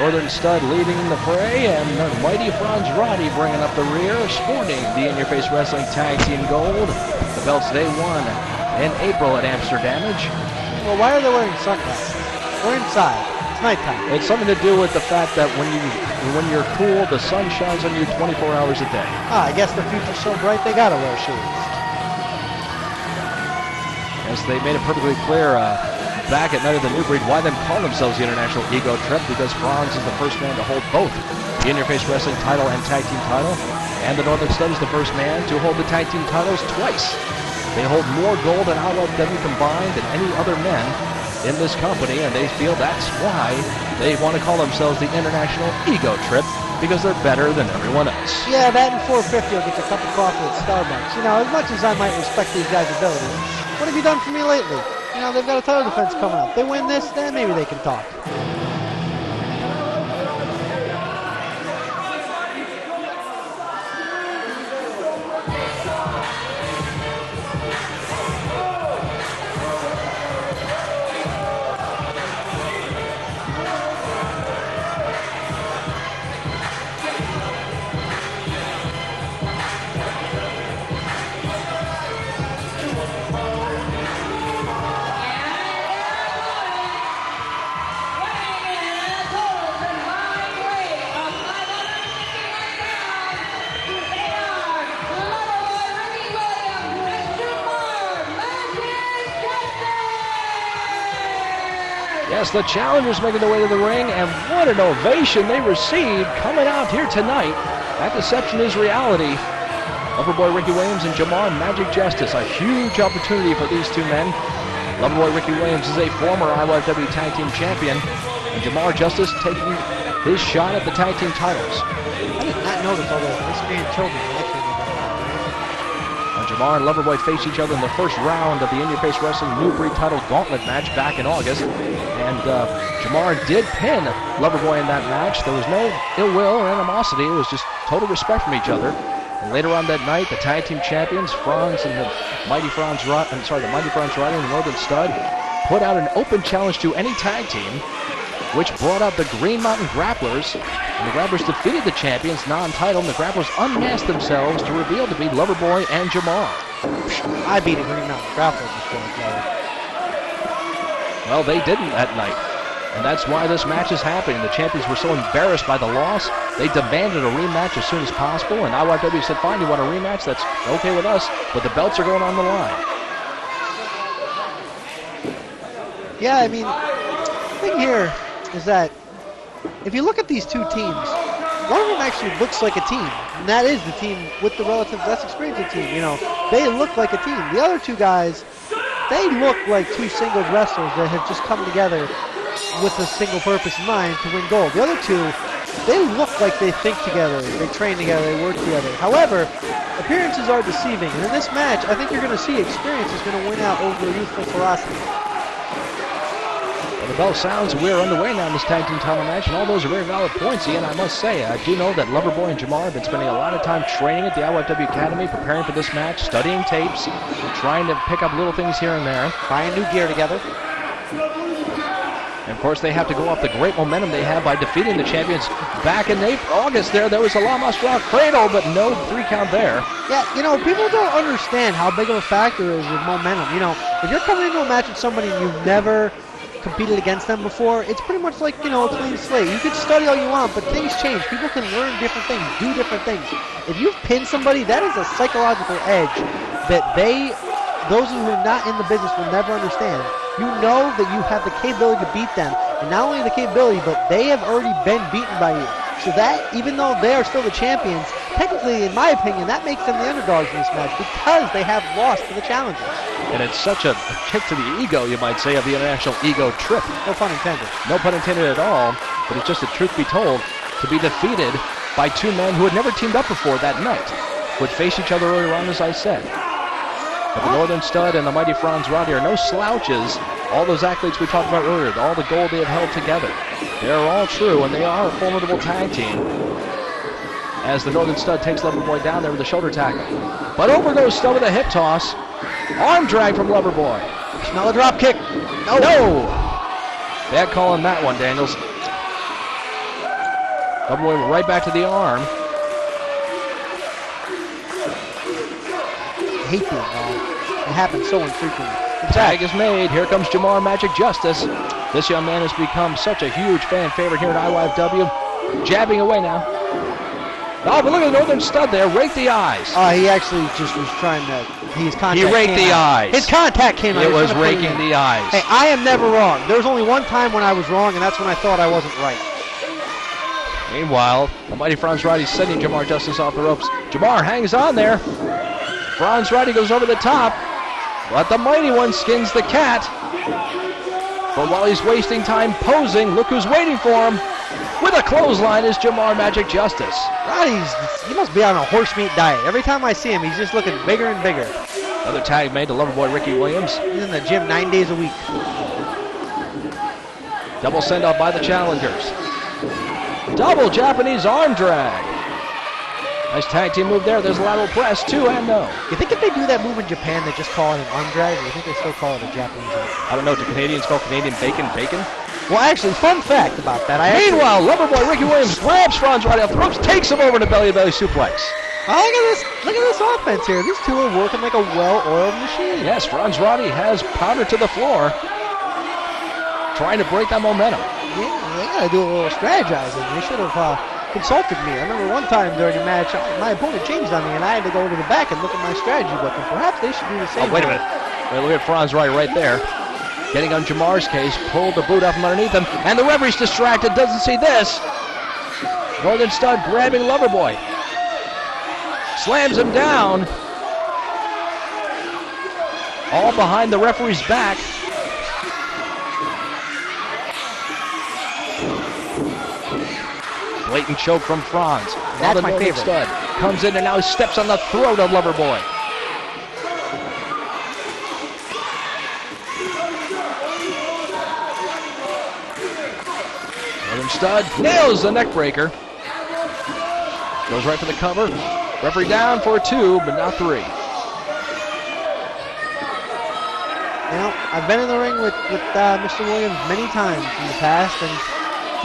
Northern Stud leading the fray, and the mighty Fronz Roddy bringing up the rear, sporting the In Your Face Wrestling Tag Team Gold. The belts they won in April at Amsterdam. Well, why are they wearing sunglasses? We're inside. It's nighttime. It's something to do with the fact that when you're cool, the sun shines on you 24 hours a day. I guess the future's so bright they gotta wear shoes. Yes, they made it perfectly clear back at Night of the New Breed why they call themselves the International Ego Trip, because Fronz is the first man to hold both the In Your Face Wrestling title and tag team title, and the Northern Stud is the first man to hold the tag team titles twice. They hold more gold and IYFW combined than any other men in this company, and they feel that's why they want to call themselves the International Ego Trip, because they're better than everyone else. Yeah, that and 450 will get you a cup of coffee at Starbucks. You know, as much as I might respect these guys' ability, what have you done for me lately? You know, they've got a title defense coming up. They win this, then maybe they can talk. Yes, the challengers making their way to the ring, and what an ovation they received coming out here tonight. That deception is reality. Loverboy Ricky Williams and Jamar Magic Justice, a huge opportunity for these two men. Loverboy Ricky Williams is a former IYFW Tag Team Champion, and Jamar Justice taking his shot at the Tag Team titles. I did not notice all those miscreant children actually. Jamar and Loverboy face each other in the first round of the In Your Face Wrestling New Breed title gauntlet match back in August. And Jamar did pin Loverboy in that match. There was no ill will or animosity. It was just total respect from each other. And later on that night, the tag team champions, Fronz and the mighty Fronz Roddy and the Northern Stud, put out an open challenge to any tag team, which brought out the Green Mountain Grapplers. And the Grapplers defeated the champions non-title, and the Grapplers unmasked themselves to reveal to be Loverboy and Jamar. I beat a Green Mountain Grappler before, Joe. Well, they didn't that night, and that's why this match is happening. The champions were so embarrassed by the loss, they demanded a rematch as soon as possible, and IYFW said, fine, you want a rematch? That's okay with us, but the belts are going on the line. Yeah, I mean, the thing here is that if you look at these two teams, one of them actually looks like a team, and that is the team with the relative less experienced team. You know, they look like a team. The other two guys, they look like two singles wrestlers that have just come together with a single purpose in mind to win gold. The other two, they look like they think together, they train together, they work together. However, appearances are deceiving, and in this match, I think you're going to see experience is going to win out over youthful ferocity. The bell sounds. We're underway now in this tag team title match, and all those are very valid points, Ian. I must say, I do know that Loverboy and Jamar have been spending a lot of time training at the IYFW Academy, preparing for this match, studying tapes, trying to pick up little things here and there. Buying new gear together. And of course, they have to go off the great momentum they have by defeating the champions back in August. There was a La Mastral Cradle, but no 3 count there. Yeah, you know, people don't understand how big of a factor is with momentum. You know, if you're coming into a match with somebody and you've never competed against them before, it's pretty much like, you know, a clean slate. You can study all you want, but things change. People can learn different things, do different things. If you've pinned somebody, that is a psychological edge that those who are not in the business will never understand. You know that you have the capability to beat them, and not only the capability, but they have already been beaten by you. So that, even though they are still the champions, technically, in my opinion, that makes them the underdogs in this match because they have lost to the challengers. And it's such a kick to the ego, you might say, of the International Ego Trip. No pun intended. No pun intended at all, but it's just the truth be told, to be defeated by two men who had never teamed up before that night, would face each other earlier on, as I said. But the Northern Stud and the mighty Fronz Roddy are no slouches. All those athletes we talked about earlier, all the gold they have held together, they're all true, and they are a formidable tag team. As the Northern Stud takes Loverboy down there with a shoulder tackle. But over goes Stud with a hip toss. Arm drag from Loverboy. Smell a drop kick. No! Bad call on that one, Daniels. Loverboy right back to the arm. I hate being wrong. It happens so infrequently. Tag is made. Here comes Jamar Magic Justice. This young man has become such a huge fan favorite here at IYFW. Jabbing away now. Oh, but look at the Northern Stud there. Rake the eyes. He actually just was trying to. His contact. He raked the eyes. His contact came out. It was raking the eyes. Hey, I am never wrong. There was only one time when I was wrong, and that's when I thought I wasn't right. Meanwhile, the mighty Fronz Roddy sending Jamar Justice off the ropes. Jamar hangs on there. Fronz Roddy goes over the top. But the mighty one skins the cat. But while he's wasting time posing, look who's waiting for him. With a clothesline is Jamar Magic Justice. He must be on a horse meat diet. Every time I see him, he's just looking bigger and bigger. Another tag made to Loverboy Ricky Williams. He's in the gym 9 days a week. Double send off by the challengers. Double Japanese arm drag. Nice tag team move there. There's a lateral press, 2 and no. You think if they do that move in Japan, they just call it an arm drag, or you think they still call it a Japanese arm? I don't know. Do Canadians call Canadian bacon? Well, actually, fun fact about that. Meanwhile, Loverboy Ricky Williams grabs Fronz Roddy off the ropes, takes him over to belly-to-belly suplex. Oh, look at this offense here. These two are working like a well-oiled machine. Yes, Fronz Roddy has powder to the floor, trying to break that momentum. Yeah, they got to do a little strategizing. They should have consulted me. I remember one time during a match, my opponent changed on me, and I had to go to the back and look at my strategy book, and perhaps they should do the same. Oh, wait a minute. Wait, look at Fronz Roddy right there. Getting on Jamar's case, pulled the boot out from underneath him, and the referee's distracted, doesn't see this. Northern Stud grabbing Loverboy. Slams him down. All behind the referee's back. Blatant choke from Fronz. That's my favorite. Stud comes in and now steps on the throat of Loverboy. Northern Stud nails the neck breaker. Goes right for the cover. Referee down for 2, but not 3. You know, I've been in the ring with Mr. Williams many times in the past, and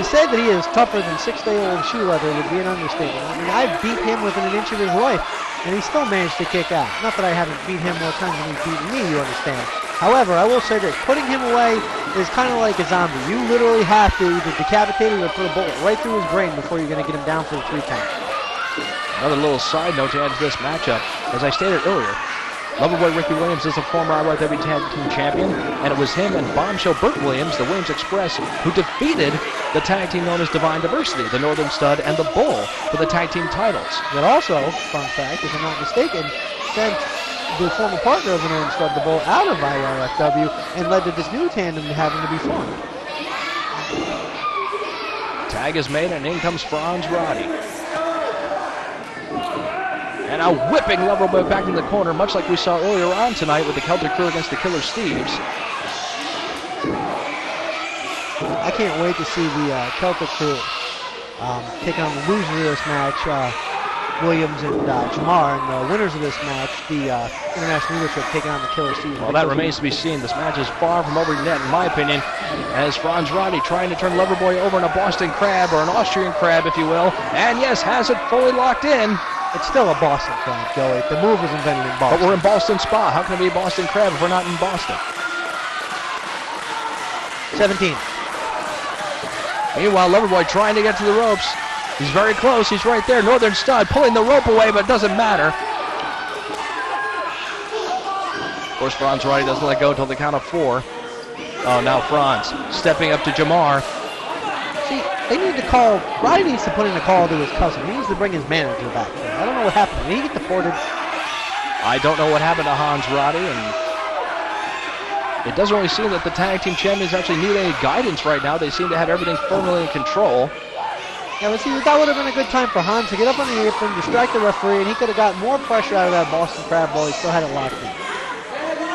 to say that he is tougher than 6-day-old shoe leather would be an understatement. I mean, I've beat him within an inch of his life, and he still managed to kick out. Not that I haven't beat him more times than he's beaten me, you understand. However, I will say that putting him away is kind of like a zombie. You literally have to either decapitate him or put a bullet right through his brain before you're going to get him down for the 3 count. Another little side note to add to this matchup. As I stated earlier, Loverboy Ricky Williams is a former IYFW Tag Team Champion, and it was him and Bombshell Burt Williams, the Williams Express, who defeated the tag team known as Divine Diversity, the Northern Stud and the Bull, for the tag team titles. That also, fun fact, if I'm not mistaken, sent the former partner of the Northern Stud, the Bull, out of IYFW and led to this new tandem having to be formed. Tag is made, and in comes Fronz Roddy. And now whipping Loverboy back in the corner, much like we saw earlier on tonight with the Celtic Crew against the Killer Steves. I can't wait to see the Celtic Crew take on the losers of this match, Williams and Jamar, and the winners of this match, the International Leadership, taking on the Killer Steves. Well, that remains to be seen. This match is far from over net, in my opinion, as Fronz Roddy trying to turn Loverboy over in a Boston Crab, or an Austrian Crab, if you will, and yes, has it fully locked in. It's still a Boston Crab, Joey. The move was invented in Boston. But we're in Boston Spa. How can it be a Boston Crab if we're not in Boston? 17. Meanwhile, Loverboy trying to get to the ropes. He's very close. He's right there. Northern Stud pulling the rope away, but it doesn't matter. Of course, Fronz Roddy doesn't let go until the count of 4. Oh, now Fronz stepping up to Jamar. See, they need to call. Roddy needs to put in a call to his cousin. He needs to bring his manager back. I don't know what happened. Did he get deported? I don't know what happened to Hans Roddy, and it doesn't really seem that the tag team champions actually need any guidance right now. They seem to have everything firmly in control. Yeah, but see, that would have been a good time for Hans to get up on the apron, distract the referee, and he could have got more pressure out of that Boston Crab while he still had it locked in.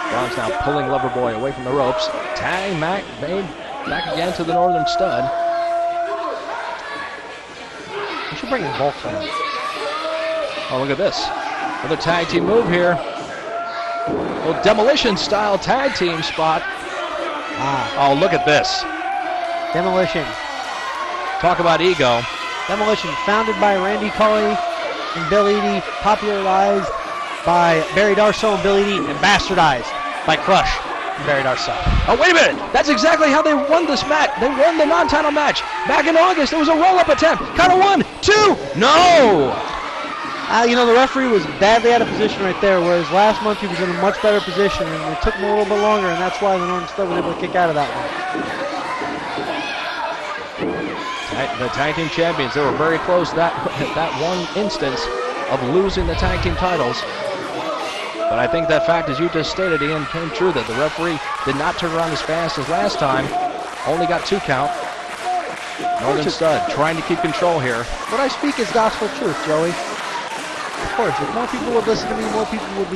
Fronz now pulling Loverboy away from the ropes. Tag made back again to the Northern Stud. He should bring his bulk on. Oh, look at this. Another tag team move here. A little demolition-style tag team spot. Oh, look at this. Demolition. Talk about ego. Demolition, founded by Randy Colley and Bill Eadie, popularized by Barry Darsow and Bill Eadie, and bastardized by Crush and Barry Darsow. Oh, wait a minute. That's exactly how they won this match. They won the non-title match. Back in August, there was a roll-up attempt. Count of 1, 2, no! The referee was badly out of position right there, whereas last month he was in a much better position, and it took him a little bit longer, and that's why the Northern Stud was able to kick out of that one. The tag team champions, they were very close that one instance of losing the tag team titles. But I think that fact, as you just stated, Ian, came true, that the referee did not turn around as fast as last time. Only got 2 count. Northern Stud trying to keep control here. What I speak is gospel truth, Joey. Of course, if more people would listen to me, more people would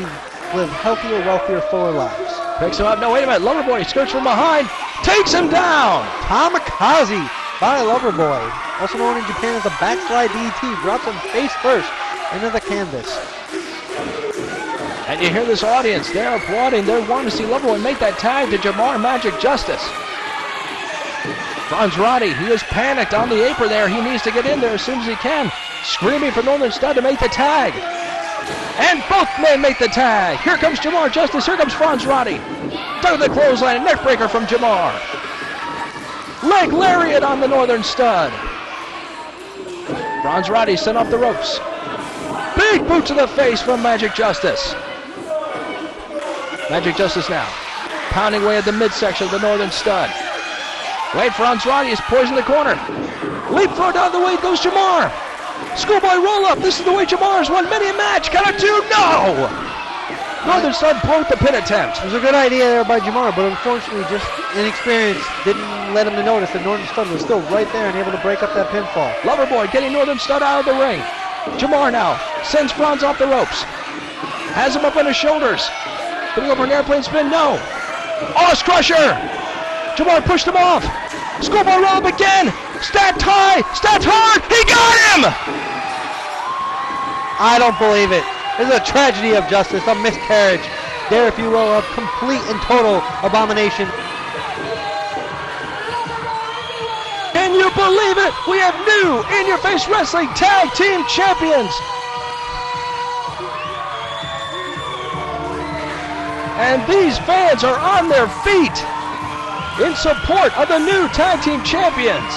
live healthier, wealthier, fuller lives. Picks him up. No, wait a minute. Loverboy skirts from behind. Takes him down. Kamikaze by Loverboy, also known in Japan as a backslide DDT, drops him face first into the canvas. And you hear this audience, they're applauding. They want to see Loverboy make that tag to Jamar Magic Justice. Fronz Roddy, he is panicked on the apron there. He needs to get in there as soon as he can. Screaming for Northern Stud to make the tag. And both men make the tag. Here comes Jamar Justice. Here comes Fronz Roddy. To the clothesline, a neckbreaker from Jamar. Leg lariat on the Northern Stud. Fronz Roddy sent off the ropes. Big boot to the face from Magic Justice. Magic Justice now pounding away at the midsection of the Northern Stud. Wait, Fronz Roddy is poised in the corner. Leapfrog down the way goes Jamar. Schoolboy roll up. This is the way Jamar's won many a match. Count of 2, no! Northern Stud broke the pin attempt. It was a good idea there by Jamar, but unfortunately just inexperience didn't let him to notice that Northern Stud was still right there and able to break up that pinfall. Loverboy getting Northern Stud out of the ring. Jamar now sends Fronz off the ropes. Has him up on his shoulders. Putting over an airplane spin, no. Oz Crusher. Jamar pushed him off. Schoolboy roll up again. Stacked high. Stacked hard. He got him. I don't believe it. This is a tragedy of justice, a miscarriage. There, if you will, a complete and total abomination. Can you believe it? We have new In Your Face Wrestling Tag Team Champions. And these fans are on their feet in support of the new Tag Team Champions.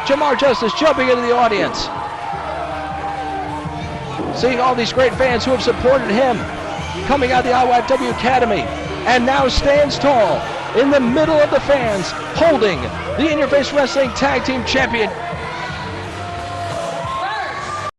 Jamar Justice jumping into the audience. Seeing all these great fans who have supported him coming out of the IYFW Academy, and now stands tall in the middle of the fans holding the In Your Face Wrestling Tag Team Championship